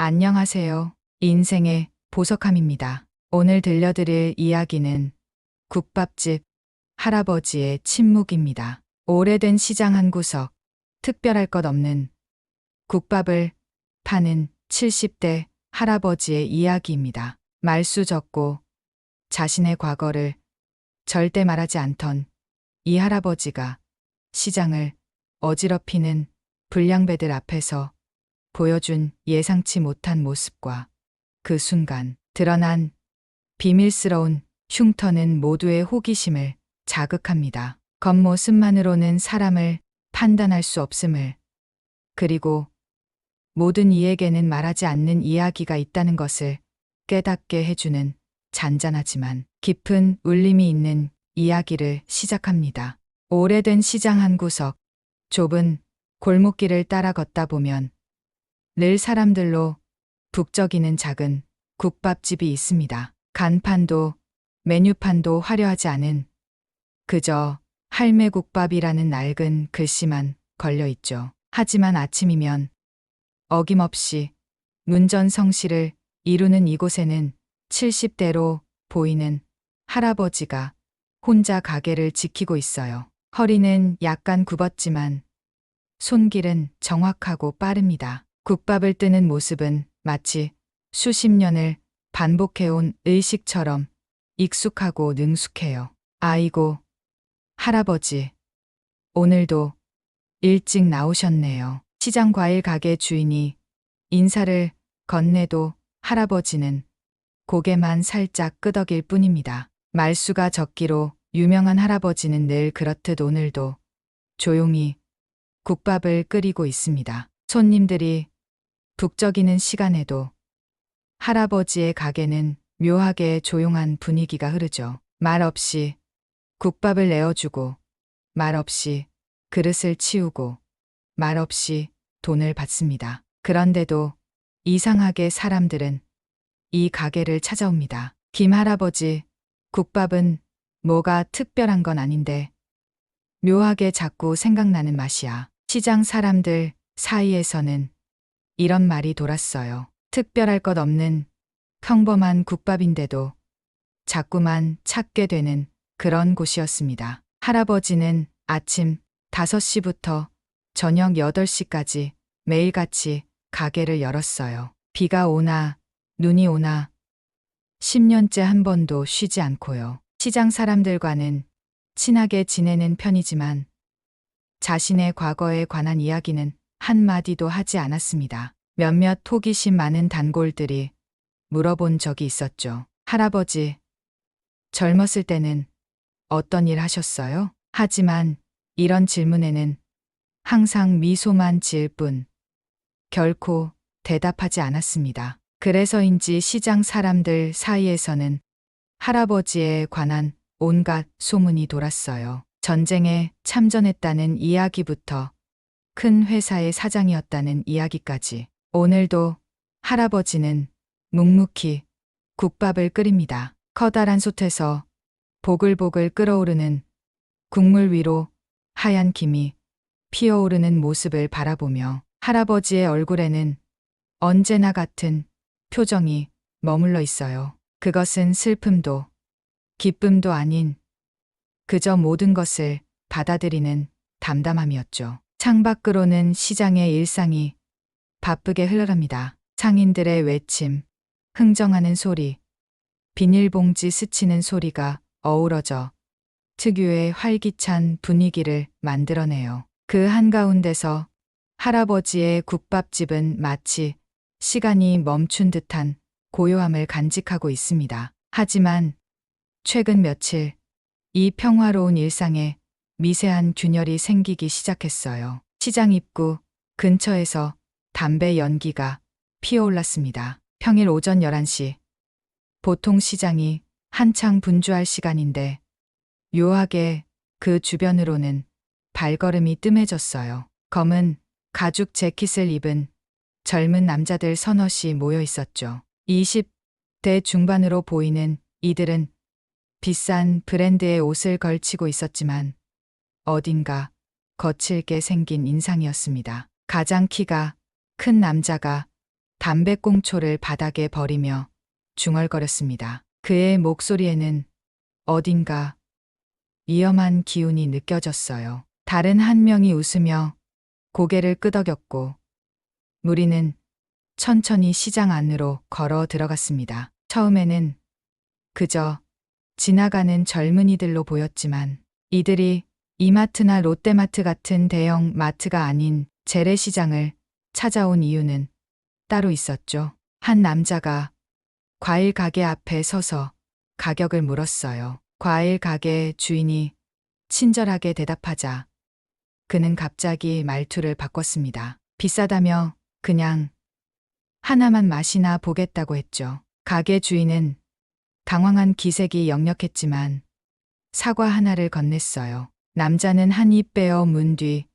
안녕하세요. 인생의 보석함입니다. 오늘 들려드릴 이야기는 국밥집 할아버지의 침묵입니다. 오래된 시장 한 구석, 특별할 것 없는 국밥을 파는 70대 할아버지의 이야기입니다. 말수 적고 자신의 과거를 절대 말하지 않던 이 할아버지가 시장을 어지럽히는 불량배들 앞에서 보여준 예상치 못한 모습과 그 순간 드러난 비밀스러운 흉터는 모두의 호기심을 자극합니다. 겉모습만으로는 사람을 판단할 수 없음을, 그리고 모든 이에게는 말하지 않는 이야기가 있다는 것을 깨닫게 해주는 잔잔하지만 깊은 울림이 있는 이야기를 시작합니다. 오래된 시장 한 구석, 좁은 골목길을 따라 걷다 보면 늘 사람들로 북적이는 작은 국밥집이 있습니다. 간판도 메뉴판도 화려하지 않은, 그저 할매국밥이라는 낡은 글씨만 걸려 있죠. 하지만 아침이면 어김없이 문전성시를 이루는 이곳에는 70대로 보이는 할아버지가 혼자 가게를 지키고 있어요. 허리는 약간 굽었지만 손길은 정확하고 빠릅니다. 국밥을 뜨는 모습은 마치 수십 년을 반복해온 의식처럼 익숙하고 능숙해요. 아이고, 할아버지, 오늘도 일찍 나오셨네요. 시장 과일 가게 주인이 인사를 건네도 할아버지는 고개만 살짝 끄덕일 뿐입니다. 말수가 적기로 유명한 할아버지는 늘 그렇듯 오늘도 조용히 국밥을 끓이고 있습니다. 손님들이 북적이는 시간에도 할아버지의 가게는 묘하게 조용한 분위기가 흐르죠. 말없이 국밥을 내어주고, 말없이 그릇을 치우고, 말없이 돈을 받습니다. 그런데도 이상하게 사람들은 이 가게를 찾아옵니다. 김 할아버지, 국밥은 뭐가 특별한 건 아닌데 묘하게 자꾸 생각나는 맛이야. 시장 사람들 사이에서는 이런 말이 돌았어요. 특별할 것 없는 평범한 국밥인데도 자꾸만 찾게 되는 그런 곳이었습니다. 할아버지는 아침 5시부터 저녁 8시까지 매일같이 가게를 열었어요. 비가 오나 눈이 오나 10년째 한 번도 쉬지 않고요. 시장 사람들과는 친하게 지내는 편이지만 자신의 과거에 관한 이야기는 한마디도 하지 않았습니다. 몇몇 호기심 많은 단골들이 물어본 적이 있었죠. 할아버지, 젊었을 때는 어떤 일 하셨어요? 하지만 이런 질문에는 항상 미소만 지을 뿐 결코 대답하지 않았습니다. 그래서인지 시장 사람들 사이에서는 할아버지에 관한 온갖 소문이 돌았어요. 전쟁에 참전했다는 이야기부터 큰 회사의 사장이었다는 이야기까지. 오늘도 할아버지는 묵묵히 국밥을 끓입니다. 커다란 솥에서 보글보글 끓어오르는 국물 위로 하얀 김이 피어오르는 모습을 바라보며 할아버지의 얼굴에는 언제나 같은 표정이 머물러 있어요. 그것은 슬픔도 기쁨도 아닌 그저 모든 것을 받아들이는 담담함이었죠. 창밖으로는 시장의 일상이 바쁘게 흘러갑니다. 상인들의 외침, 흥정하는 소리, 비닐봉지 스치는 소리가 어우러져 특유의 활기찬 분위기를 만들어내요. 그 한가운데서 할아버지의 국밥집은 마치 시간이 멈춘 듯한 고요함을 간직하고 있습니다. 하지만 최근 며칠 이 평화로운 일상에 미세한 균열이 생기기 시작했어요. 시장 입구 근처에서 담배 연기가 피어올랐습니다. 평일 오전 11시. 보통 시장이 한창 분주할 시간인데 묘하게 그 주변으로는 발걸음이 뜸해졌어요. 검은 가죽 재킷을 입은 젊은 남자들 서너시 모여 있었죠. 20대 중반으로 보이는 이들은 비싼 브랜드의 옷을 걸치고 있었지만 어딘가 거칠게 생긴 인상이었습니다. 가장 키가 큰 남자가 담배꽁초를 바닥에 버리며 중얼거렸습니다. 그의 목소리에는 어딘가 위험한 기운이 느껴졌어요. 다른 한 명이 웃으며 고개를 끄덕였고 무리는 천천히 시장 안으로 걸어 들어갔습니다. 처음에는 그저 지나가는 젊은이들로 보였지만 이들이 이마트나 롯데마트 같은 대형 마트가 아닌 재래시장을 찾아온 이유는 따로 있었죠. 한 남자가 과일 가게 앞에 서서 가격을 물었어요. 과일 가게 주인이 친절하게 대답하자 그는 갑자기 말투를 바꿨습니다. 비싸다며 그냥 하나만 맛이나 보겠다고 했죠. 가게 주인은 당황한 기색이 역력했지만 사과 하나를 건넸어요. 남자는 한 입 베어 문 뒤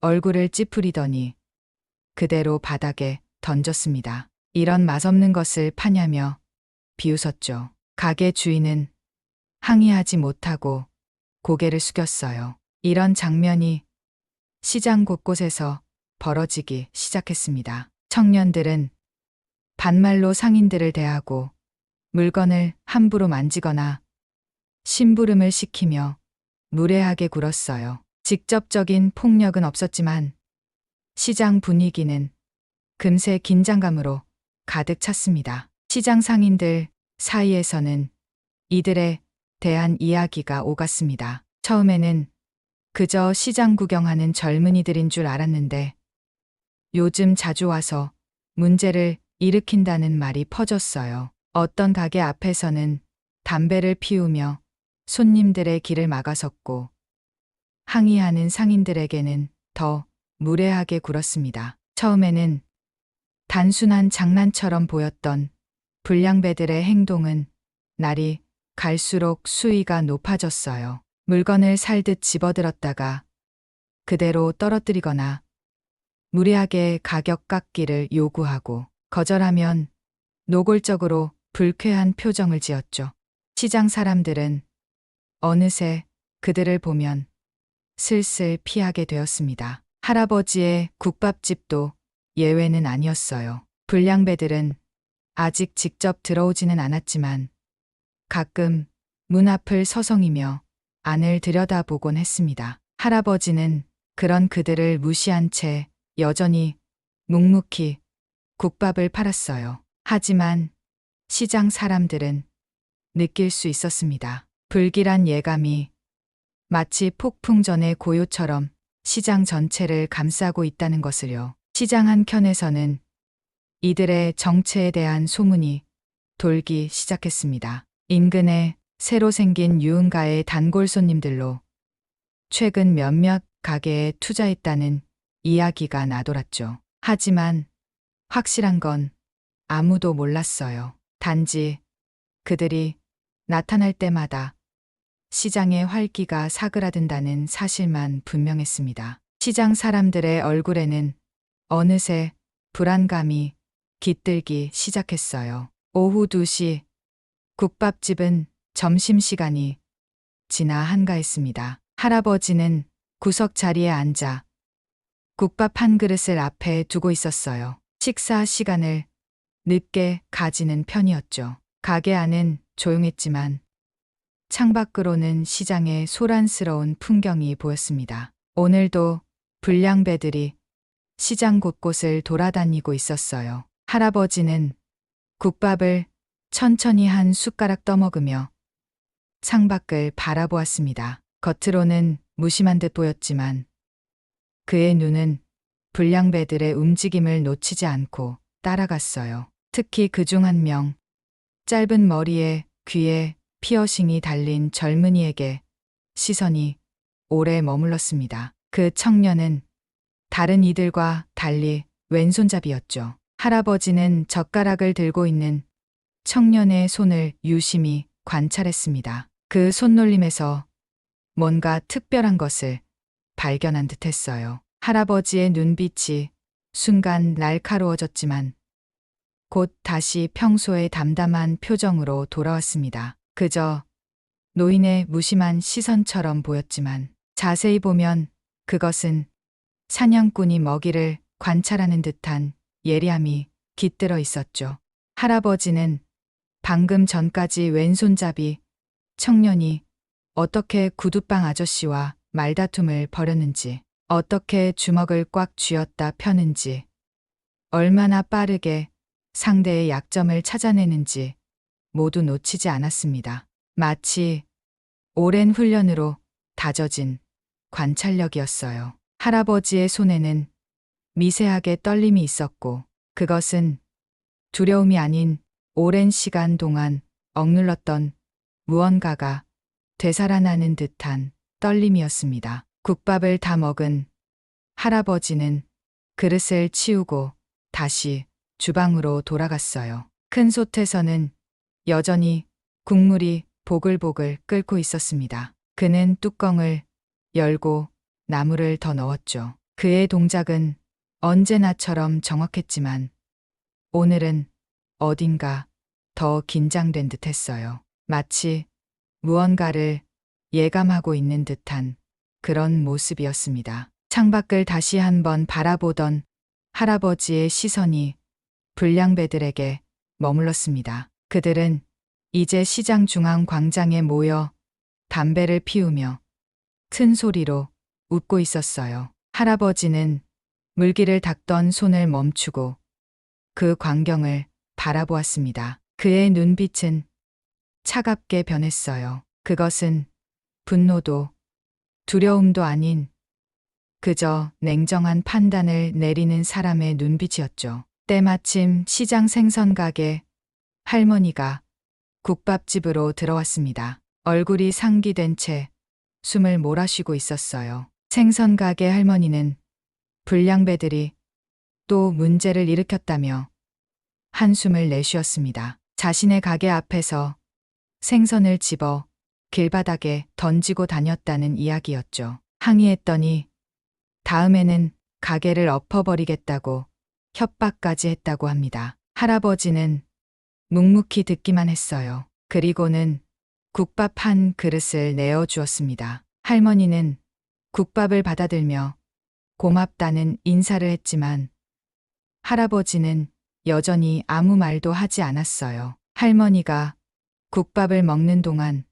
얼굴을 찌푸리더니 그대로 바닥에 던졌습니다. 이런 맛없는 것을 파냐며 비웃었죠. 가게 주인은 항의하지 못하고 고개를 숙였어요. 이런 장면이 시장 곳곳에서 벌어지기 시작했습니다. 청년들은 반말로 상인들을 대하고 물건을 함부로 만지거나 심부름을 시키며 무례하게 굴었어요. 직접적인 폭력은 없었지만 시장 분위기는 금세 긴장감으로 가득 찼습니다. 시장 상인들 사이에서는 이들에 대한 이야기가 오갔습니다. 처음에는 그저 시장 구경하는 젊은이들인 줄 알았는데 요즘 자주 와서 문제를 일으킨다는 말이 퍼졌어요. 어떤 가게 앞에서는 담배를 피우며 손님들의 길을 막아섰고 항의하는 상인들에게는 더 무례하게 굴었습니다. 처음에는 단순한 장난처럼 보였던 불량배들의 행동은 날이 갈수록 수위가 높아졌어요. 물건을 살듯 집어들었다가 그대로 떨어뜨리거나 무리하게 가격 깎기를 요구하고 거절하면 노골적으로 불쾌한 표정을 지었죠. 시장 사람들은 어느새 그들을 보면 슬슬 피하게 되었습니다. 할아버지의 국밥집도 예외는 아니었어요. 불량배들은 아직 직접 들어오지는 않았지만 가끔 문 앞을 서성이며 안을 들여다보곤 했습니다. 할아버지는 그런 그들을 무시한 채 여전히 묵묵히 국밥을 팔았어요. 하지만 시장 사람들은 느낄 수 있었습니다. 불길한 예감이 마치 폭풍 전의 고요처럼 시장 전체를 감싸고 있다는 것을요. 시장 한켠에서는 이들의 정체에 대한 소문이 돌기 시작했습니다. 인근에 새로 생긴 유흥가의 단골 손님들로 최근 몇몇 가게에 투자했다는 이야기가 나돌았죠. 하지만 확실한 건 아무도 몰랐어요. 단지 그들이 나타날 때마다 시장의 활기가 사그라든다는 사실만 분명했습니다. 시장 사람들의 얼굴에는 어느새 불안감이 깃들기 시작했어요. 오후 2시 국밥집은 점심시간이 지나 한가했습니다. 할아버지는 구석 자리에 앉아 국밥 한 그릇을 앞에 두고 있었어요. 식사 시간을 늦게 가지는 편이었죠. 가게 안은 조용했지만 창밖으로는 시장의 소란스러운 풍경이 보였습니다. 오늘도 불량배들이 시장 곳곳을 돌아다니고 있었어요. 할아버지는 국밥을 천천히 한 숟가락 떠먹으며 창밖을 바라보았습니다. 겉으로는 무심한 듯 보였지만 그의 눈은 불량배들의 움직임을 놓치지 않고 따라갔어요. 특히 그중 한 명, 짧은 머리에 귀에 피어싱이 달린 젊은이에게 시선이 오래 머물렀습니다. 그 청년은 다른 이들과 달리 왼손잡이였죠. 할아버지는 젓가락을 들고 있는 청년의 손을 유심히 관찰했습니다. 그 손놀림에서 뭔가 특별한 것을 발견한 듯했어요. 할아버지의 눈빛이 순간 날카로워졌지만 곧 다시 평소의 담담한 표정으로 돌아왔습니다. 그저 노인의 무심한 시선처럼 보였지만 자세히 보면 그것은 사냥꾼이 먹이를 관찰하는 듯한 예리함이 깃들어 있었죠. 할아버지는 방금 전까지 왼손잡이 청년이 어떻게 구두방 아저씨와 말다툼을 벌였는지, 어떻게 주먹을 꽉 쥐었다 펴는지, 얼마나 빠르게 상대의 약점을 찾아내는지 모두 놓치지 않았습니다. 마치 오랜 훈련으로 다져진 관찰력이었어요. 할아버지의 손에는 미세하게 떨림이 있었고, 그것은 두려움이 아닌 오랜 시간 동안 억눌렀던 무언가가 되살아나는 듯한 떨림이었습니다. 국밥을 다 먹은 할아버지는 그릇을 치우고 다시 주방으로 돌아갔어요. 큰 솥에서는 여전히 국물이 보글보글 끓고 있었습니다. 그는 뚜껑을 열고 나물을 더 넣었죠. 그의 동작은 언제나처럼 정확했지만 오늘은 어딘가 더 긴장된 듯 했어요. 마치 무언가를 예감하고 있는 듯한 그런 모습이었습니다. 창밖을 다시 한번 바라보던 할아버지의 시선이 불량배들에게 머물렀습니다. 그들은 이제 시장 중앙 광장에 모여 담배를 피우며 큰 소리로 웃고 있었어요. 할아버지는 물기를 닦던 손을 멈추고 그 광경을 바라보았습니다. 그의 눈빛은 차갑게 변했어요. 그것은 분노도 두려움도 아닌 그저 냉정한 판단을 내리는 사람의 눈빛이었죠. 때마침 시장 생선 가게 할머니가 국밥집으로 들어왔습니다. 얼굴이 상기된 채 숨을 몰아쉬고 있었어요. 생선 가게 할머니는 불량배들이 또 문제를 일으켰다며 한숨을 내쉬었습니다. 자신의 가게 앞에서 생선을 집어 길바닥에 던지고 다녔다는 이야기였죠. 항의했더니 다음에는 가게를 엎어버리겠다고 협박까지 했다고 합니다. 할아버지는 묵묵히 듣기만 했어요. 그리고는 국밥 한 그릇을 내어주었습니다. 할머니는 국밥을 받아들며 고맙다는 인사를 했지만 할아버지는 여전히 아무 말도 하지 않았어요. 할머니가 국밥을 먹는 동안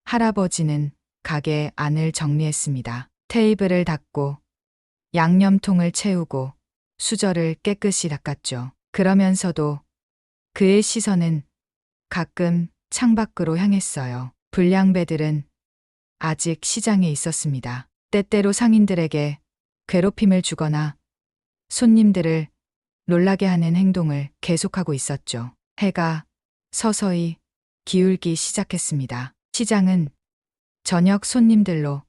할아버지는 가게 안을 정리했습니다. 테이블을 닦고 양념통을 채우고 수저를 깨끗이 닦았죠. 그러면서도 그의 시선은 가끔 창밖으로 향했어요. 불량배들은 아직 시장에 있었습니다. 때때로 상인들에게 괴롭힘을 주거나 손님들을 놀라게 하는 행동을 계속하고 있었죠. 해가 서서히 기울기 시작했습니다. 시장은 저녁 손님들로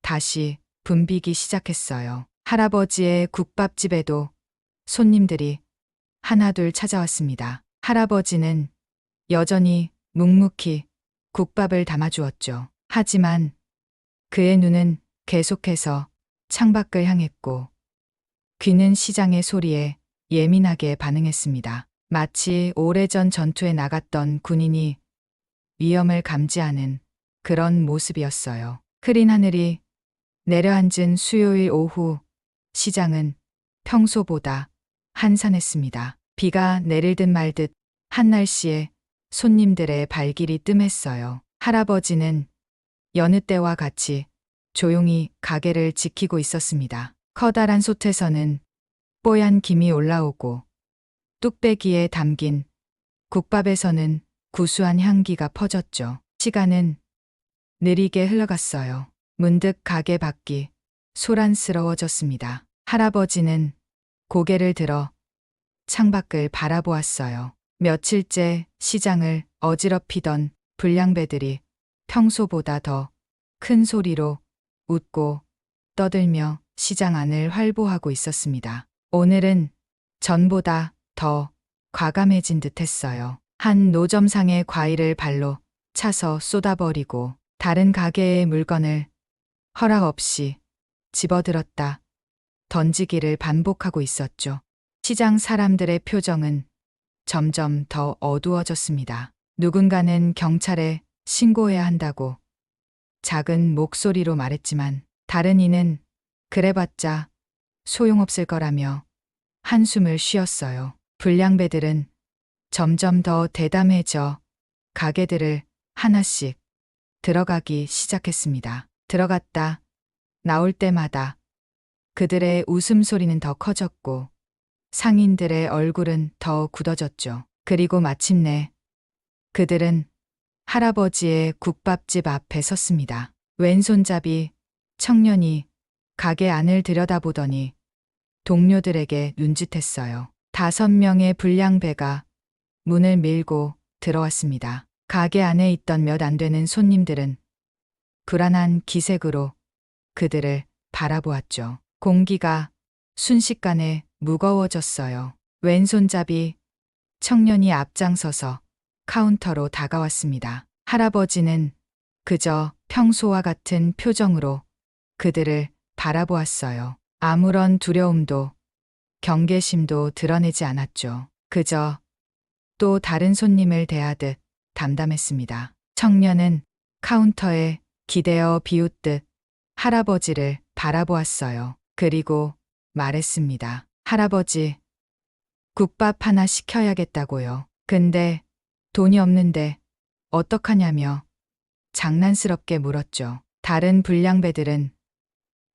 다시 붐비기 시작했어요. 할아버지의 국밥집에도 손님들이 하나둘 찾아왔습니다. 할아버지는 여전히 묵묵히 국밥을 담아주었죠. 하지만 그의 눈은 계속해서 창밖을 향했고 귀는 시장의 소리에 예민하게 반응했습니다. 마치 오래전 전투에 나갔던 군인이 위험을 감지하는 그런 모습이었어요. 흐린 하늘이 내려앉은 수요일 오후 시장은 평소보다 한산했습니다. 비가 내릴 듯 말 듯 한 날씨에 손님들의 발길이 뜸했어요. 할아버지는 여느 때와 같이 조용히 가게를 지키고 있었습니다. 커다란 솥에서는 뽀얀 김이 올라오고 뚝배기에 담긴 국밥에서는 구수한 향기가 퍼졌죠. 시간은 느리게 흘러갔어요. 문득 가게 밖이 소란스러워졌습니다. 할아버지는 고개를 들어 창밖을 바라보았어요. 며칠째 시장을 어지럽히던 불량배들이 평소보다 더 큰 소리로 웃고 떠들며 시장 안을 활보하고 있었습니다. 오늘은 전보다 더 과감해진 듯했어요. 한 노점상의 과일을 발로 차서 쏟아버리고 다른 가게의 물건을 허락 없이 집어들었다 던지기를 반복하고 있었죠. 시장 사람들의 표정은 점점 더 어두워졌습니다. 누군가는 경찰에 신고해야 한다고 작은 목소리로 말했지만 다른 이는 그래봤자 소용없을 거라며 한숨을 쉬었어요. 불량배들은 점점 더 대담해져 가게들을 하나씩 들어가기 시작했습니다. 들어갔다 나올 때마다 그들의 웃음소리는 더 커졌고 상인들의 얼굴은 더 굳어졌죠. 그리고 마침내 그들은 할아버지의 국밥집 앞에 섰습니다. 왼손잡이 청년이 가게 안을 들여다보더니 동료들에게 눈짓했어요. 5명의 불량배가 문을 밀고 들어왔습니다. 가게 안에 있던 몇 안 되는 손님들은 불안한 기색으로 그들을 바라보았죠. 공기가 순식간에 무거워졌어요. 왼손잡이 청년이 앞장서서 카운터로 다가왔습니다. 할아버지는 그저 평소와 같은 표정으로 그들을 바라보았어요. 아무런 두려움도 경계심도 드러내지 않았죠. 그저 또 다른 손님을 대하듯 담담했습니다. 청년은 카운터에 기대어 비웃듯 할아버지를 바라보았어요. 그리고 말했습니다. 할아버지, 국밥 하나 시켜야겠다고요. 근데 돈이 없는데 어떡하냐며 장난스럽게 물었죠. 다른 불량배들은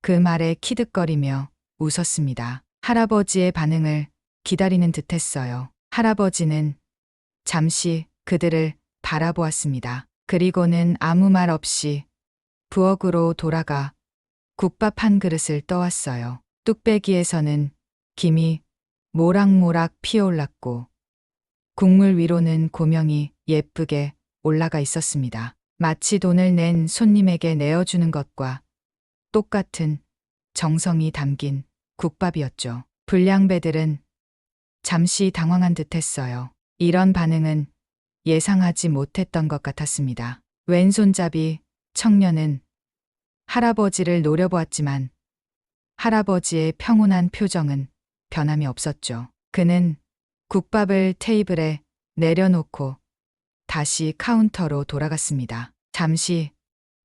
그 말에 키득거리며 웃었습니다. 할아버지의 반응을 기다리는 듯했어요. 할아버지는 잠시 그들을 바라보았습니다. 그리고는 아무 말 없이 부엌으로 돌아가 국밥 한 그릇을 떠왔어요. 뚝배기에서는 김이 모락모락 피어올랐고 국물 위로는 고명이 예쁘게 올라가 있었습니다. 마치 돈을 낸 손님에게 내어주는 것과 똑같은 정성이 담긴 국밥이었죠. 불량배들은 잠시 당황한 듯했어요. 이런 반응은 예상하지 못했던 것 같았습니다. 왼손잡이 청년은 할아버지를 노려보았지만 할아버지의 평온한 표정은 변함이 없었죠. 그는 국밥을 테이블에 내려놓고 다시 카운터로 돌아갔습니다. 잠시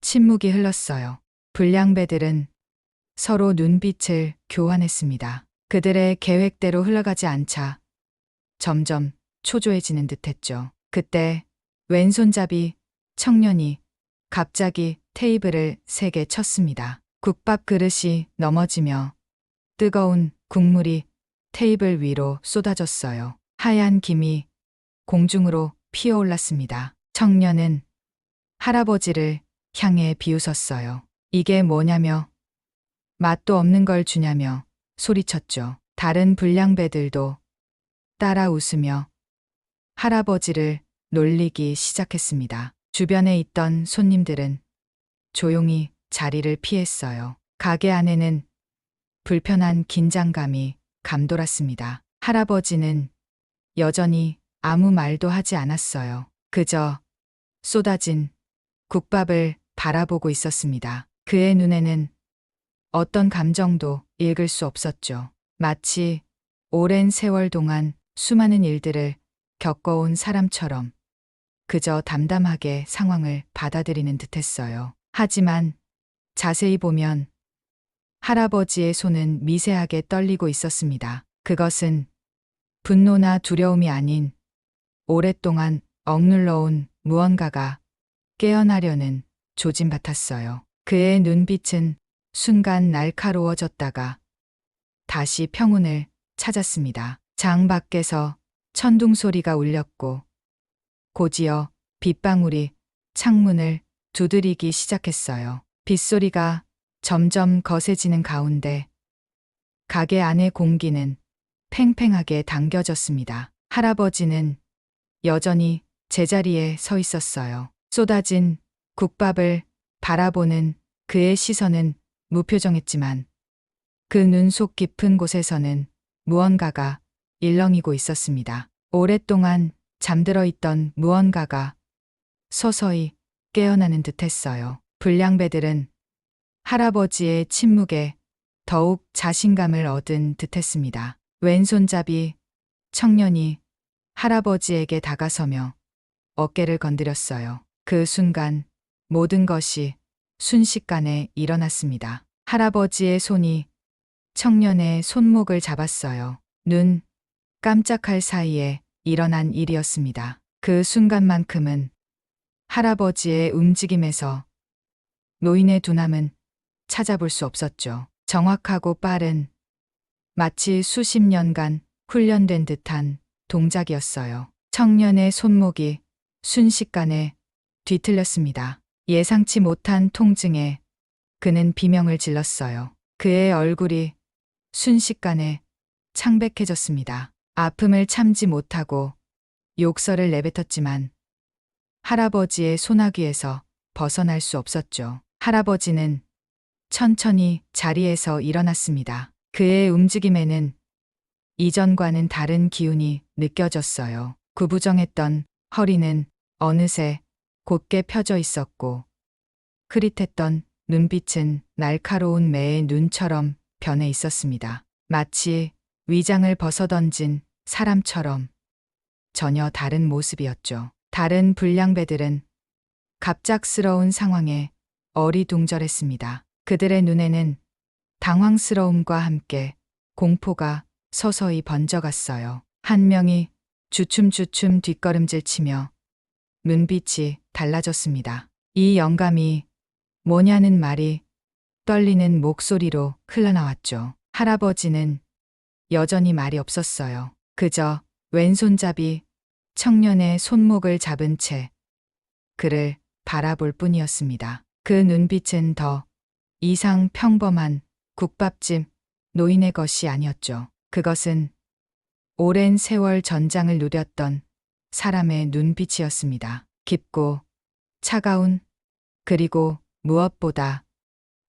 침묵이 흘렀어요. 불량배들은 서로 눈빛을 교환했습니다. 그들의 계획대로 흘러가지 않자 점점 초조해지는 듯했죠. 그때 왼손잡이 청년이 갑자기 테이블을 세게 쳤습니다. 국밥 그릇이 넘어지며 뜨거운 국물이 테이블 위로 쏟아졌어요. 하얀 김이 공중으로 피어올랐습니다. 청년은 할아버지를 향해 비웃었어요. 이게 뭐냐며 맛도 없는 걸 주냐며 소리쳤죠. 다른 불량배들도 따라 웃으며 할아버지를 놀리기 시작했습니다. 주변에 있던 손님들은 조용히 자리를 피했어요. 가게 안에는 불편한 긴장감이 감돌았습니다. 할아버지는 여전히 아무 말도 하지 않았어요. 그저 쏟아진 국밥을 바라보고 있었습니다. 그의 눈에는 어떤 감정도 읽을 수 없었죠. 마치 오랜 세월 동안 수많은 일들을 겪어온 사람처럼 그저 담담하게 상황을 받아들이는 듯했어요. 하지만 자세히 보면 할아버지의 손은 미세하게 떨리고 있었습니다. 그것은 분노나 두려움이 아닌 오랫동안 억눌러온 무언가가 깨어나려는 조짐 같았어요. 그의 눈빛은 순간 날카로워졌다가 다시 평온을 찾았습니다. 장 밖에서 천둥 소리가 울렸고 곧이어 빗방울이 창문을 두드리기 시작했어요. 빗소리가 점점 거세지는 가운데 가게 안의 공기는 팽팽하게 당겨졌습니다. 할아버지는 여전히 제자리에 서 있었어요. 쏟아진 국밥을 바라보는 그의 시선은 무표정했지만 그 눈 속 깊은 곳에서는 무언가가 일렁이고 있었습니다. 오랫동안 잠들어 있던 무언가가 서서히 깨어나는 듯했어요. 불량배들은 할아버지의 침묵에 더욱 자신감을 얻은 듯했습니다. 왼손잡이 청년이 할아버지에게 다가서며 어깨를 건드렸어요. 그 순간 모든 것이 순식간에 일어났습니다. 할아버지의 손이 청년의 손목을 잡았어요. 눈, 깜짝할 사이에 일어난 일이었습니다. 그 순간만큼은 할아버지의 움직임에서 노인의 두남은 찾아볼 수 없었죠. 정확하고 빠른, 마치 수십 년간 훈련된 듯한 동작이었어요. 청년의 손목이 순식간에 뒤틀렸습니다. 예상치 못한 통증에 그는 비명을 질렀어요. 그의 얼굴이 순식간에 창백해졌습니다. 아픔을 참지 못하고 욕설을 내뱉었지만 할아버지의 소나귀에서 벗어날 수 없었죠. 할아버지는 천천히 자리에서 일어났습니다. 그의 움직임에는 이전과는 다른 기운이 느껴졌어요. 구부정했던 허리는 어느새 곧게 펴져 있었고 흐릿했던 눈빛은 날카로운 매의 눈처럼 변해 있었습니다. 마치 위장을 벗어던진 사람처럼 전혀 다른 모습이었죠. 다른 불량배들은 갑작스러운 상황에 어리둥절했습니다. 그들의 눈에는 당황스러움과 함께 공포가 서서히 번져갔어요. 한 명이 주춤주춤 뒷걸음질 치며 눈빛이 달라졌습니다. 이 영감이 뭐냐는 말이 떨리는 목소리로 흘러나왔죠. 할아버지는 여전히 말이 없었어요. 그저 왼손잡이 청년의 손목을 잡은 채 그를 바라볼 뿐이었습니다. 그 눈빛은 더 이상 평범한 국밥집 노인의 것이 아니었죠. 그것은 오랜 세월 전장을 누렸던 사람의 눈빛이었습니다. 깊고 차가운, 그리고 무엇보다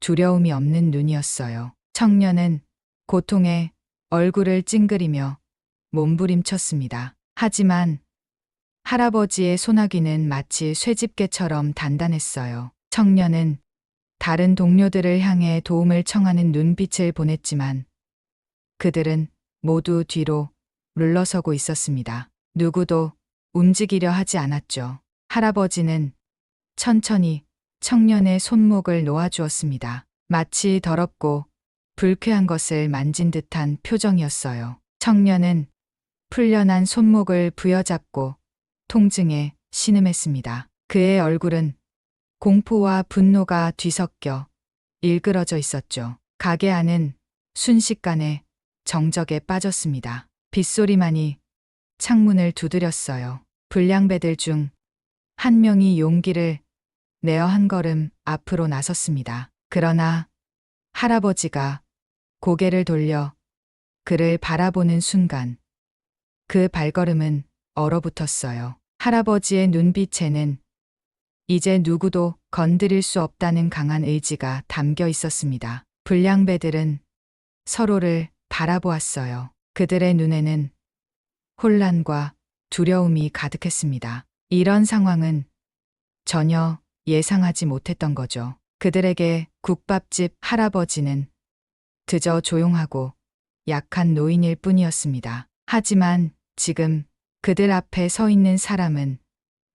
두려움이 없는 눈이었어요. 청년은 고통에 얼굴을 찡그리며 몸부림쳤습니다. 하지만 할아버지의 소나귀는 마치 쇠집게처럼 단단했어요. 청년은 다른 동료들을 향해 도움을 청하는 눈빛을 보냈지만 그들은 모두 뒤로 물러서고 있었습니다. 누구도 움직이려 하지 않았죠. 할아버지는 천천히 청년의 손목을 놓아주었습니다. 마치 더럽고 불쾌한 것을 만진 듯한 표정이었어요. 청년은 풀려난 손목을 부여잡고 통증에 신음했습니다. 그의 얼굴은 공포와 분노가 뒤섞여 일그러져 있었죠. 가게 안은 순식간에 정적에 빠졌습니다. 빗소리만이 창문을 두드렸어요. 불량배들 중 한 명이 용기를 내어 한 걸음 앞으로 나섰습니다. 그러나 할아버지가 고개를 돌려 그를 바라보는 순간 그 발걸음은 얼어붙었어요. 할아버지의 눈빛에는 이제 누구도 건드릴 수 없다는 강한 의지가 담겨 있었습니다. 불량배들은 서로를 바라보았어요. 그들의 눈에는 혼란과 두려움이 가득했습니다. 이런 상황은 전혀 예상하지 못했던 거죠. 그들에게 국밥집 할아버지는 그저 조용하고 약한 노인일 뿐이었습니다. 하지만 지금 그들 앞에 서 있는 사람은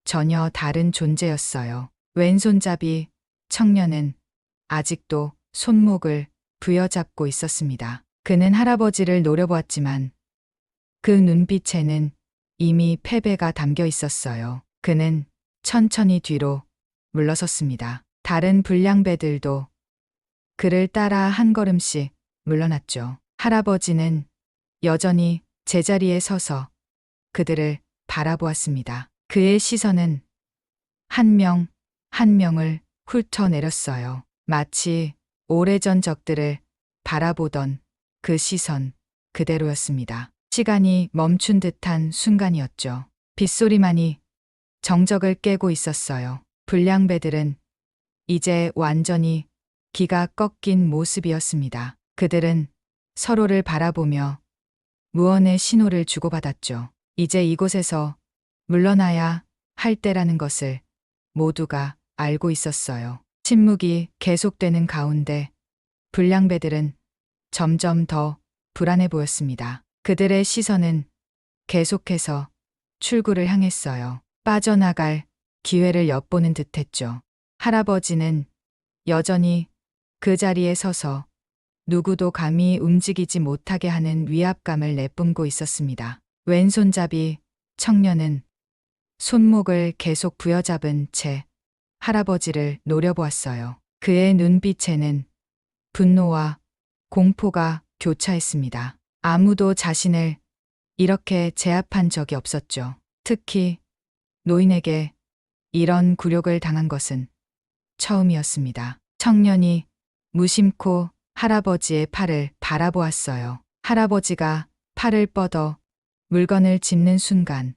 전혀 다른 존재였어요. 왼손잡이 청년은 아직도 손목을 부여잡고 있었습니다. 그는 할아버지를 노려보았지만 그 눈빛에는 이미 패배가 담겨 있었어요. 그는 천천히 뒤로 물러섰습니다. 다른 불량배들도 그를 따라 한 걸음씩 물러났죠. 할아버지는 여전히 제자리에 서서 그들을 바라보았습니다. 그의 시선은 한 명 한 명을 훑어내렸어요. 마치 오래전 적들을 바라보던 그 시선 그대로였습니다. 시간이 멈춘 듯한 순간이었죠. 빗소리만이 정적을 깨고 있었어요. 불량배들은 이제 완전히 기가 꺾인 모습이었습니다. 그들은 서로를 바라보며 무언의 신호를 주고받았죠. 이제 이곳에서 물러나야 할 때라는 것을 모두가 알고 있었어요. 침묵이 계속되는 가운데 불량배들은 점점 더 불안해 보였습니다. 그들의 시선은 계속해서 출구를 향했어요. 빠져나갈 기회를 엿보는 듯했죠. 할아버지는 여전히 그 자리에 서서 누구도 감히 움직이지 못하게 하는 위압감을 내뿜고 있었습니다. 왼손잡이 청년은 손목을 계속 부여잡은 채 할아버지를 노려보았어요. 그의 눈빛에는 분노와 공포가 교차했습니다. 아무도 자신을 이렇게 제압한 적이 없었죠. 특히 노인에게 이런 굴욕을 당한 것은 처음이었습니다. 청년이 무심코 할아버지의 팔을 바라보았어요. 할아버지가 팔을 뻗어 물건을 짚는 순간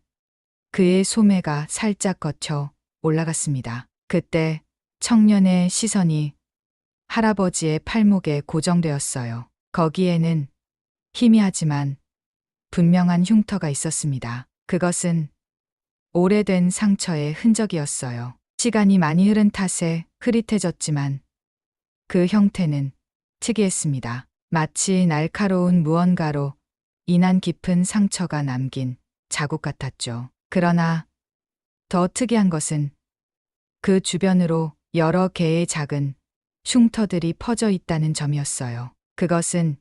그의 소매가 살짝 거쳐 올라갔습니다. 그때 청년의 시선이 할아버지의 팔목에 고정되었어요. 거기에는 희미하지만 분명한 흉터가 있었습니다. 그것은 오래된 상처의 흔적이었어요. 시간이 많이 흐른 탓에 흐릿해졌지만 그 형태는 특이했습니다. 마치 날카로운 무언가로 인한 깊은 상처가 남긴 자국 같았죠. 그러나 더 특이한 것은 그 주변으로 여러 개의 작은 흉터들이 퍼져 있다는 점이었어요. 그것은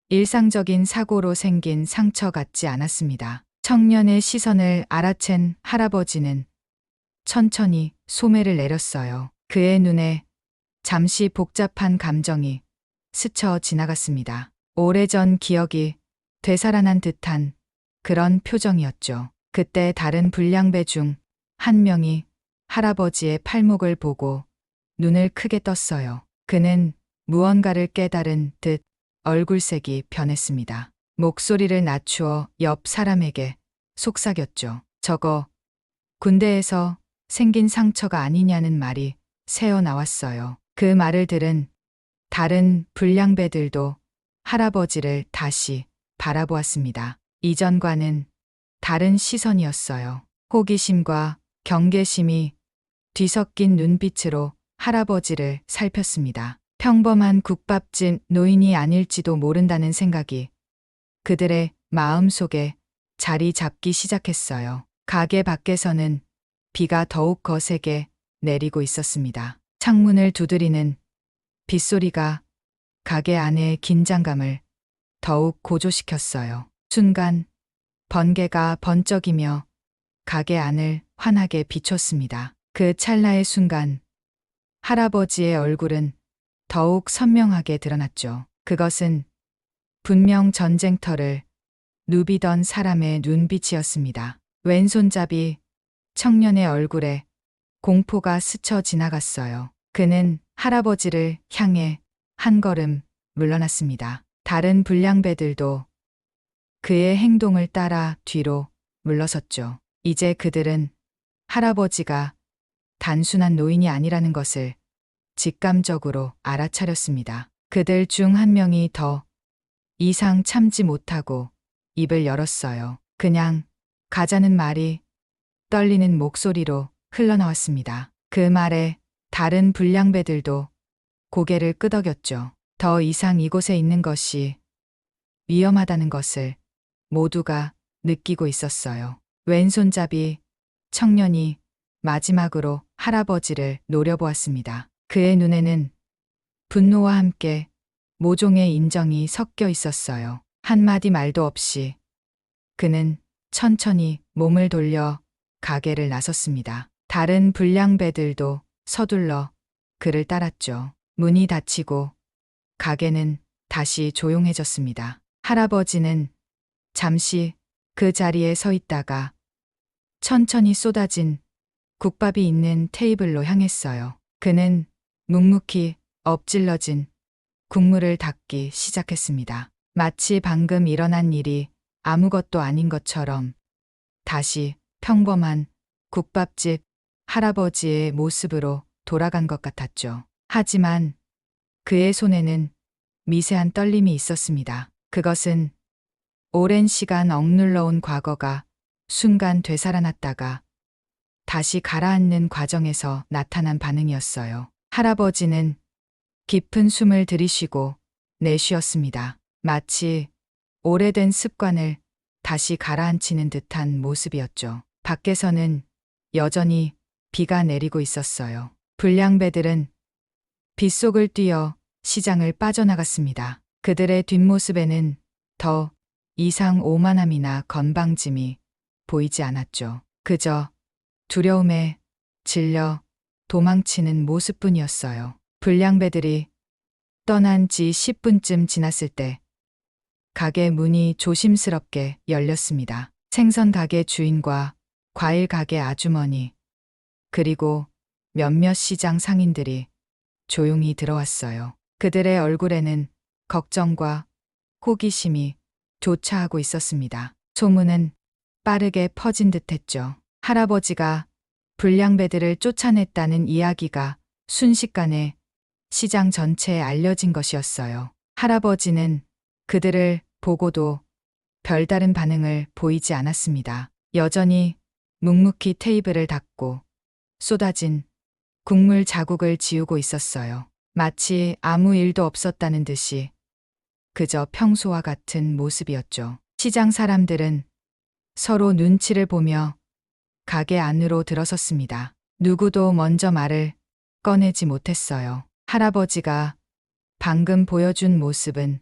일상적인 사고로 생긴 상처 같지 않았습니다. 청년의 시선을 알아챈 할아버지는 천천히 소매를 내렸어요. 그의 눈에 잠시 복잡한 감정이 스쳐 지나갔습니다. 오래전 기억이 되살아난 듯한 그런 표정이었죠. 그때 다른 불량배 중 한 명이 할아버지의 팔목을 보고 눈을 크게 떴어요. 그는 무언가를 깨달은 듯 얼굴색이 변했습니다. 목소리를 낮추어 옆 사람에게 속삭였죠. 저거 군대에서 생긴 상처가 아니냐는 말이 새어 나왔어요. 그 말을 들은 다른 불량배들도 할아버지를 다시 바라보았습니다. 이전과는 다른 시선이었어요. 호기심과 경계심이 뒤섞인 눈빛으로 할아버지를 살폈습니다. 평범한 국밥집 노인이 아닐지도 모른다는 생각이 그들의 마음속에 자리 잡기 시작했어요. 가게 밖에서는 비가 더욱 거세게 내리고 있었습니다. 창문을 두드리는 빗소리가 가게 안의 긴장감을 더욱 고조시켰어요. 순간 번개가 번쩍이며 가게 안을 환하게 비췄습니다. 그 찰나의 순간 할아버지의 얼굴은 더욱 선명하게 드러났죠. 그것은 분명 전쟁터를 누비던 사람의 눈빛이었습니다. 왼손잡이 청년의 얼굴에 공포가 스쳐 지나갔어요. 그는 할아버지를 향해 한 걸음 물러났습니다. 다른 불량배들도 그의 행동을 따라 뒤로 물러섰죠. 이제 그들은 할아버지가 단순한 노인이 아니라는 것을 직감적으로 알아차렸습니다. 그들 중 한 명이 더 이상 참지 못하고 입을 열었어요. 그냥 가자는 말이 떨리는 목소리로 흘러나왔습니다. 그 말에 다른 불량배들도 고개를 끄덕였죠. 더 이상 이곳에 있는 것이 위험하다는 것을 모두가 느끼고 있었어요. 왼손잡이 청년이 마지막으로 할아버지를 노려보았습니다. 그의 눈에는 분노와 함께 모종의 인정이 섞여 있었어요. 한마디 말도 없이 그는 천천히 몸을 돌려 가게를 나섰습니다. 다른 불량배들도 서둘러 그를 따랐죠. 문이 닫히고 가게는 다시 조용해졌습니다. 할아버지는 잠시 그 자리에 서 있다가 천천히 쏟아진 국밥이 있는 테이블로 향했어요. 그는 묵묵히 엎질러진 국물을 닦기 시작했습니다. 마치 방금 일어난 일이 아무것도 아닌 것처럼 다시 평범한 국밥집 할아버지의 모습으로 돌아간 것 같았죠. 하지만 그의 손에는 미세한 떨림이 있었습니다. 그것은 오랜 시간 억눌러온 과거가 순간 되살아났다가 다시 가라앉는 과정에서 나타난 반응이었어요. 할아버지는 깊은 숨을 들이쉬고 내쉬었습니다. 마치 오래된 습관을 다시 가라앉히는 듯한 모습이었죠. 밖에서는 여전히 비가 내리고 있었어요. 불량배들은 빗속을 뛰어 시장을 빠져나갔습니다. 그들의 뒷모습에는 더 이상 오만함이나 건방짐이 보이지 않았죠. 그저 두려움에 질려 도망치는 모습뿐이었어요. 불량배들이 떠난 지 10분쯤 지났을 때 가게 문이 조심스럽게 열렸습니다. 생선 가게 주인과 과일 가게 아주머니, 그리고 몇몇 시장 상인들이 조용히 들어왔어요. 그들의 얼굴에는 걱정과 호기심이 교차하고 있었습니다. 소문은 빠르게 퍼진 듯했죠. 할아버지가 불량배들을 쫓아냈다는 이야기가 순식간에 시장 전체에 알려진 것이었어요. 할아버지는 그들을 보고도 별다른 반응을 보이지 않았습니다. 여전히 묵묵히 테이블을 닦고 쏟아진 국물 자국을 지우고 있었어요. 마치 아무 일도 없었다는 듯이 그저 평소와 같은 모습이었죠. 시장 사람들은 서로 눈치를 보며 가게 안으로 들어섰습니다. 누구도 먼저 말을 꺼내지 못했어요. 할아버지가 방금 보여준 모습은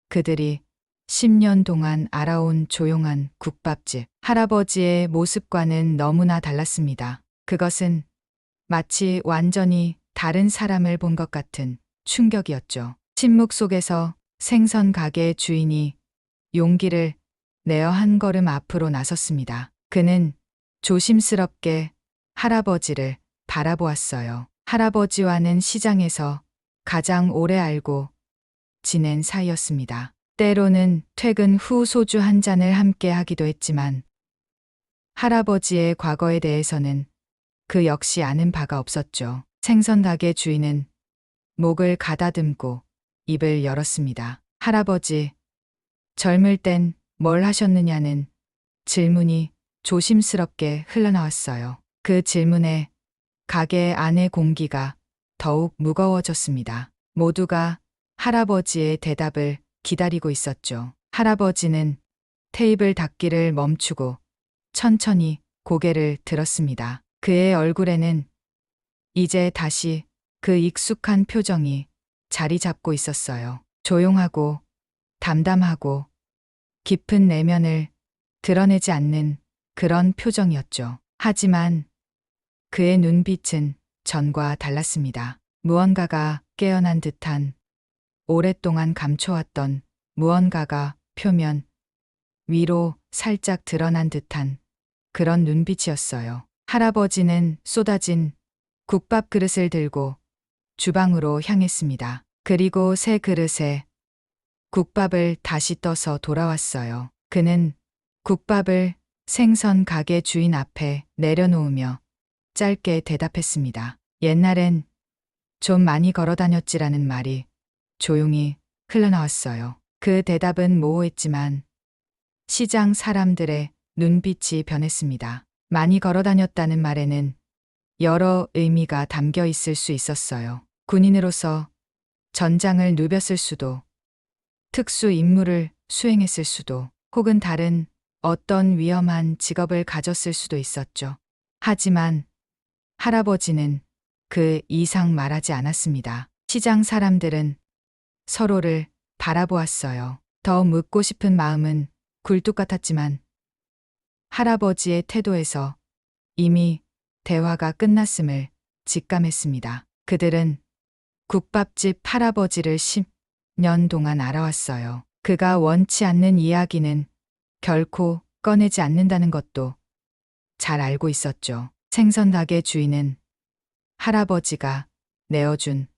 그들이 10년 동안 알아온 조용한 국밥집. 할아버지의 모습과는 너무나 달랐습니다. 그것은 마치 완전히 다른 사람을 본 것 같은 충격이었죠. 침묵 속에서 생선 가게 주인이 용기를 내어 한 걸음 앞으로 나섰습니다. 그는 조심스럽게 할아버지를 바라보았어요. 할아버지와는 시장에서 가장 오래 알고 지낸 사이였습니다. 때로는 퇴근 후 소주 한 잔을 함께 하기도 했지만 할아버지의 과거에 대해서는 그 역시 아는 바가 없었죠. 생선 가게 주인은 목을 가다듬고 입을 열었습니다. 할아버지, 젊을 땐 뭘 하셨느냐는 질문이 조심스럽게 흘러나왔어요. 그 질문에 가게 안의 공기가 더욱 무거워졌습니다. 모두가 할아버지의 대답을 기다리고 있었죠. 할아버지는 테이블 닦기를 멈추고 천천히 고개를 들었습니다. 그의 얼굴에는 이제 다시 그 익숙한 표정이 자리 잡고 있었어요. 조용하고 담담하고 깊은 내면을 드러내지 않는 그런 표정이었죠. 하지만 그의 눈빛은 전과 달랐습니다. 무언가가 깨어난 듯한, 오랫동안 감춰왔던 무언가가 표면 위로 살짝 드러난 듯한 그런 눈빛이었어요. 할아버지는 쏟아진 국밥 그릇을 들고 주방으로 향했습니다. 그리고 새 그릇에 국밥을 다시 떠서 돌아왔어요. 그는 국밥을 생선 가게 주인 앞에 내려놓으며 짧게 대답했습니다. 옛날엔 좀 많이 걸어 다녔지라는 말이 조용히 흘러나왔어요. 그 대답은 모호했지만 시장 사람들의 눈빛이 변했습니다. 많이 걸어 다녔다는 말에는 여러 의미가 담겨 있을 수 있었어요. 군인으로서 전장을 누볐을 수도, 특수 임무를 수행했을 수도, 혹은 다른 어떤 위험한 직업을 가졌을 수도 있었죠. 하지만 할아버지는 그 이상 말하지 않았습니다. 시장 사람들은 서로를 바라보았어요. 더 묻고 싶은 마음은 굴뚝 같았지만 할아버지의 태도에서 이미 대화가 끝났음을 직감했습니다. 그들은 국밥집 할아버지를 10년 동안 알아왔어요. 그가 원치 않는 이야기는 결코 꺼내지 않는다는 것도 잘 알고 있었죠. 생선 가게 주인은 할아버지가 내어준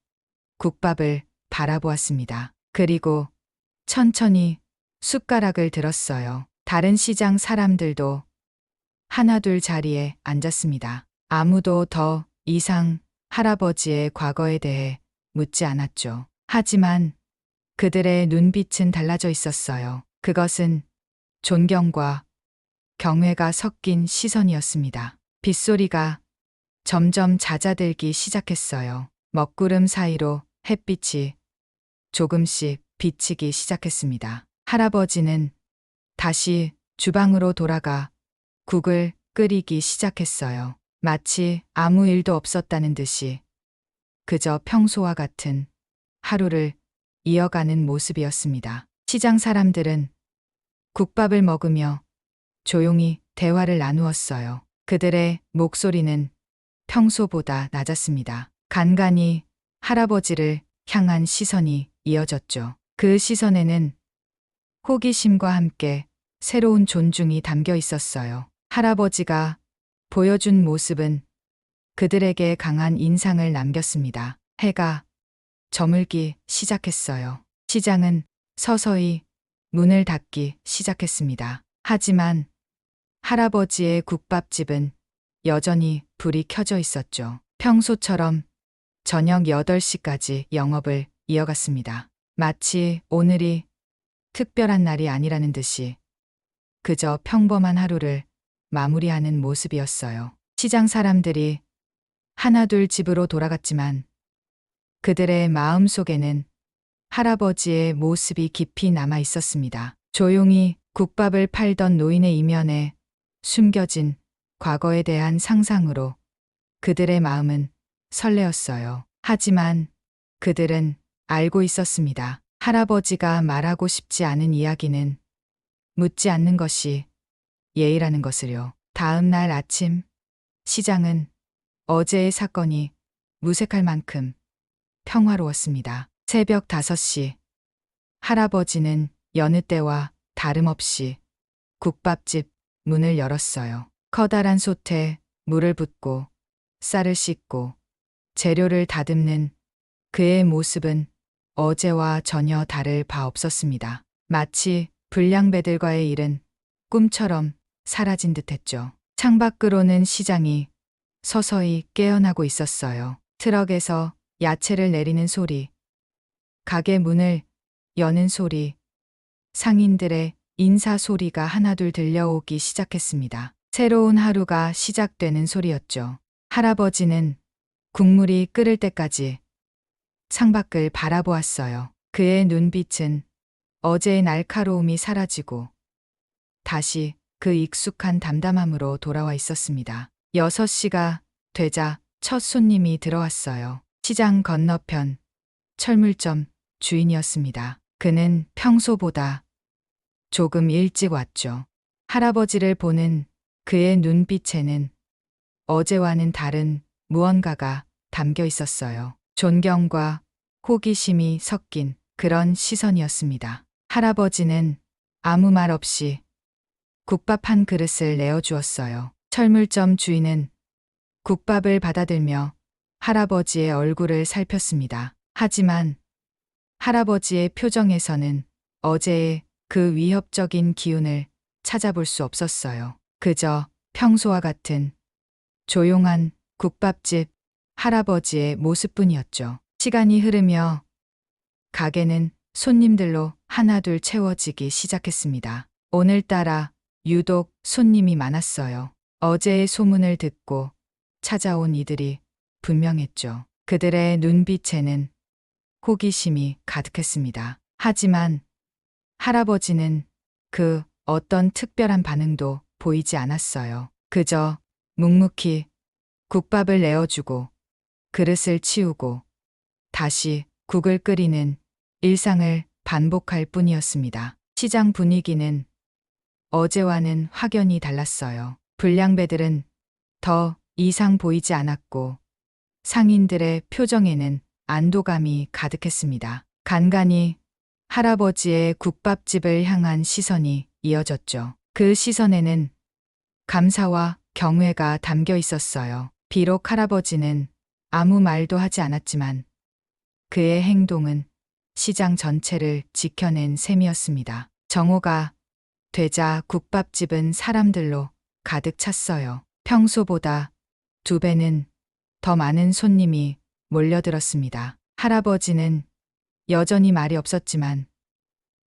국밥을 바라보았습니다. 그리고 천천히 숟가락을 들었어요. 다른 시장 사람들도 하나둘 자리에 앉았습니다. 아무도 더 이상 할아버지의 과거에 대해 묻지 않았죠. 하지만 그들의 눈빛은 달라져 있었어요. 그것은 존경과 경외가 섞인 시선이었습니다. 빗소리가 점점 잦아들기 시작했어요. 먹구름 사이로 햇빛이 조금씩 비치기 시작했습니다. 할아버지는 다시 주방으로 돌아가 국을 끓이기 시작했어요. 마치 아무 일도 없었다는 듯이 그저 평소와 같은 하루를 이어가는 모습이었습니다. 시장 사람들은 국밥을 먹으며 조용히 대화를 나누었어요. 그들의 목소리는 평소보다 낮았습니다. 간간히 할아버지를 향한 시선이 이어졌죠. 그 시선에는 호기심과 함께 새로운 존중이 담겨 있었어요. 할아버지가 보여준 모습은 그들에게 강한 인상을 남겼습니다. 해가 저물기 시작했어요. 시장은 서서히 문을 닫기 시작했습니다. 하지만 할아버지의 국밥집은 여전히 불이 켜져 있었죠. 평소처럼 저녁 8시까지 영업을 이어갔습니다. 마치 오늘이 특별한 날이 아니라는 듯이 그저 평범한 하루를 마무리하는 모습이었어요. 시장 사람들이 하나둘 집으로 돌아갔지만 그들의 마음 속에는 할아버지의 모습이 깊이 남아 있었습니다. 조용히 국밥을 팔던 노인의 이면에 숨겨진 과거에 대한 상상으로 그들의 마음은 설레었어요. 하지만 그들은 알고 있었습니다. 할아버지가 말하고 싶지 않은 이야기는 묻지 않는 것이 예의라는 것을요. 다음 날 아침, 시장은 어제의 사건이 무색할 만큼 평화로웠습니다. 새벽 5시, 할아버지는 여느 때와 다름없이 국밥집 문을 열었어요. 커다란 솥에 물을 붓고 쌀을 씻고 재료를 다듬는 그의 모습은 어제와 전혀 다를 바 없었습니다. 마치 불량배들과의 일은 꿈처럼 사라진 듯했죠. 창밖으로는 시장이 서서히 깨어나고 있었어요. 트럭에서 야채를 내리는 소리, 가게 문을 여는 소리, 상인들의 인사 소리가 하나둘 들려오기 시작했습니다. 새로운 하루가 시작되는 소리였죠. 할아버지는 국물이 끓을 때까지 창밖을 바라보았어요. 그의 눈빛은 어제의 날카로움이 사라지고 다시 그 익숙한 담담함으로 돌아와 있었습니다. 6시가 되자 첫 손님이 들어왔어요. 시장 건너편 철물점 주인이었습니다. 그는 평소보다 조금 일찍 왔죠. 할아버지를 보는 그의 눈빛에는 어제와는 다른 무언가가 담겨 있었어요. 존경과 호기심이 섞인 그런 시선이었습니다. 할아버지는 아무 말 없이 국밥 한 그릇을 내어주었어요. 철물점 주인은 국밥을 받아들며 할아버지의 얼굴을 살폈습니다. 하지만 할아버지의 표정에서는 어제의 그 위협적인 기운을 찾아볼 수 없었어요. 그저 평소와 같은 조용한 국밥집 할아버지의 모습뿐이었죠. 시간이 흐르며 가게는 손님들로 하나둘 채워지기 시작했습니다. 오늘따라 유독 손님이 많았어요. 어제의 소문을 듣고 찾아온 이들이 분명했죠. 그들의 눈빛에는 호기심이 가득했습니다. 하지만 할아버지는 그 어떤 특별한 반응도 보이지 않았어요. 그저 묵묵히 국밥을 내어주고 그릇을 치우고 다시 국을 끓이는 일상을 반복할 뿐이었습니다. 시장 분위기는 어제와는 확연히 달랐어요. 불량배들은 더 이상 보이지 않았고 상인들의 표정에는 안도감이 가득했습니다. 간간히 할아버지의 국밥집을 향한 시선이 이어졌죠. 그 시선에는 감사와 경외가 담겨 있었어요. 비록 할아버지는 아무 말도 하지 않았지만 그의 행동은 시장 전체를 지켜낸 셈이었습니다. 정오가 되자 국밥집은 사람들로 가득 찼어요. 평소보다 2배는 더 많은 손님이 몰려들었습니다. 할아버지는 여전히 말이 없었지만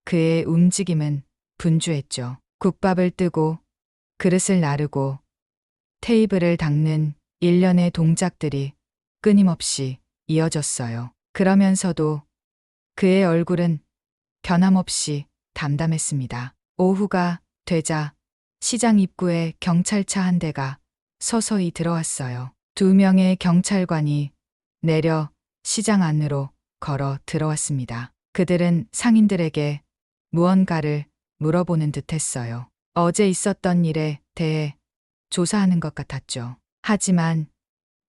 그의 움직임은 분주했죠. 국밥을 뜨고 그릇을 나르고 테이블을 닦는 일련의 동작들이 끊임없이 이어졌어요. 그러면서도 그의 얼굴은 변함없이 담담했습니다. 오후가 되자 시장 입구에 경찰차 한 대가 서서히 들어왔어요. 2명의 경찰관이 내려 시장 안으로 걸어 들어왔습니다. 그들은 상인들에게 무언가를 물어보는 듯 했어요. 어제 있었던 일에 대해 조사하는 것 같았죠. 하지만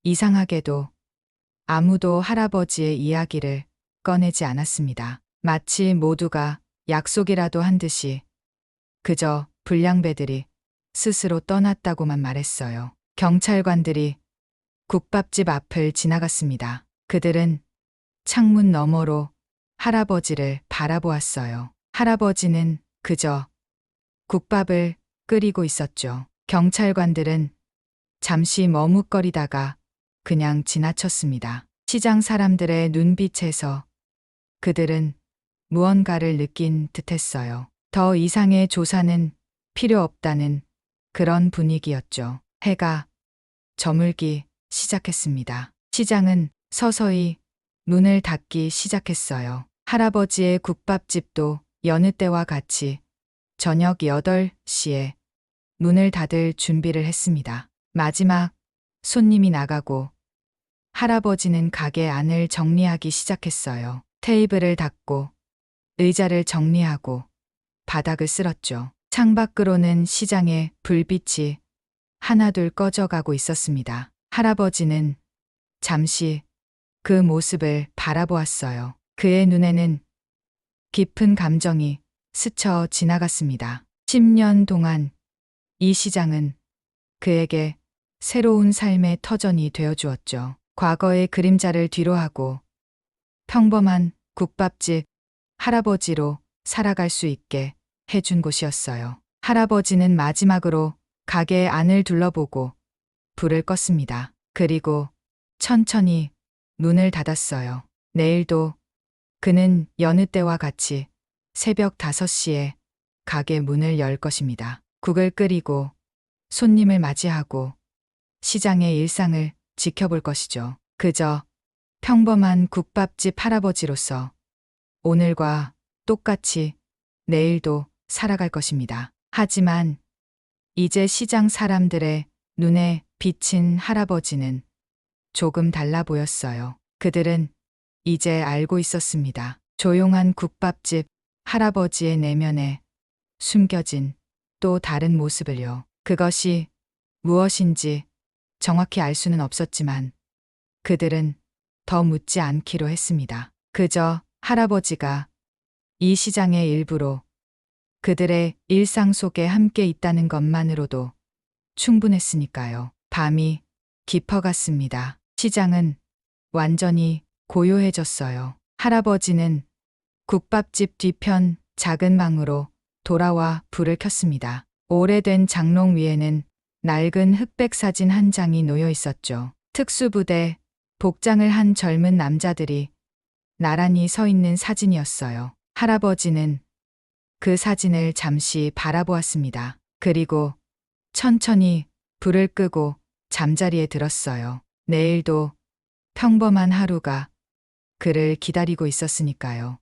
이상하게도 아무도 할아버지의 이야기를 꺼내지 않았습니다. 마치 모두가 약속이라도 한 듯이 그저 불량배들이 스스로 떠났다고만 말했어요. 경찰관들이 국밥집 앞을 지나갔습니다. 그들은 창문 너머로 할아버지를 바라보았어요. 할아버지는 그저 국밥을 끓이고 있었죠. 경찰관들은 잠시 머뭇거리다가 그냥 지나쳤습니다. 시장 사람들의 눈빛에서 그들은 무언가를 느낀 듯했어요. 더 이상의 조사는 필요 없다는 그런 분위기였죠. 해가 저물기 시작했습니다. 시장은 서서히 문을 닫기 시작했어요. 할아버지의 국밥집도 여느 때와 같이 저녁 8시에 문을 닫을 준비를 했습니다. 마지막 손님이 나가고 할아버지는 가게 안을 정리하기 시작했어요. 테이블을 닦고 의자를 정리하고 바닥을 쓸었죠. 창밖으로는 시장의 불빛이 하나둘 꺼져가고 있었습니다. 할아버지는 잠시 그 모습을 바라보았어요. 그의 눈에는 깊은 감정이 스쳐 지나갔습니다. 10년 동안 이 시장은 그에게 새로운 삶의 터전이 되어주었죠. 과거의 그림자를 뒤로하고 평범한 국밥집 할아버지로 살아갈 수 있게 해준 곳이었어요. 할아버지는 마지막으로 가게 안을 둘러보고 불을 껐습니다. 그리고 천천히 문을 닫았어요. 내일도 그는 여느 때와 같이 새벽 5시에 가게 문을 열 것입니다. 국을 끓이고 손님을 맞이하고 시장의 일상을 지켜볼 것이죠. 그저 평범한 국밥집 할아버지로서 오늘과 똑같이 내일도 살아갈 것입니다. 하지만 이제 시장 사람들의 눈에 비친 할아버지는 조금 달라 보였어요. 그들은 이제 알고 있었습니다. 조용한 국밥집 할아버지의 내면에 숨겨진 또 다른 모습을요. 그것이 무엇인지 정확히 알 수는 없었지만 그들은 더 묻지 않기로 했습니다. 그저 할아버지가 이 시장의 일부로 그들의 일상 속에 함께 있다는 것만으로도 충분했으니까요. 밤이 깊어갔습니다. 시장은 완전히 고요해졌어요. 할아버지는 국밥집 뒤편 작은 방으로 돌아와 불을 켰습니다. 오래된 장롱 위에는 낡은 흑백 사진 한 장이 놓여 있었죠. 특수부대 복장을 한 젊은 남자들이 나란히 서 있는 사진이었어요. 할아버지는 그 사진을 잠시 바라보았습니다. 그리고 천천히 불을 끄고 잠자리에 들었어요. 내일도 평범한 하루가 그를 기다리고 있었으니까요.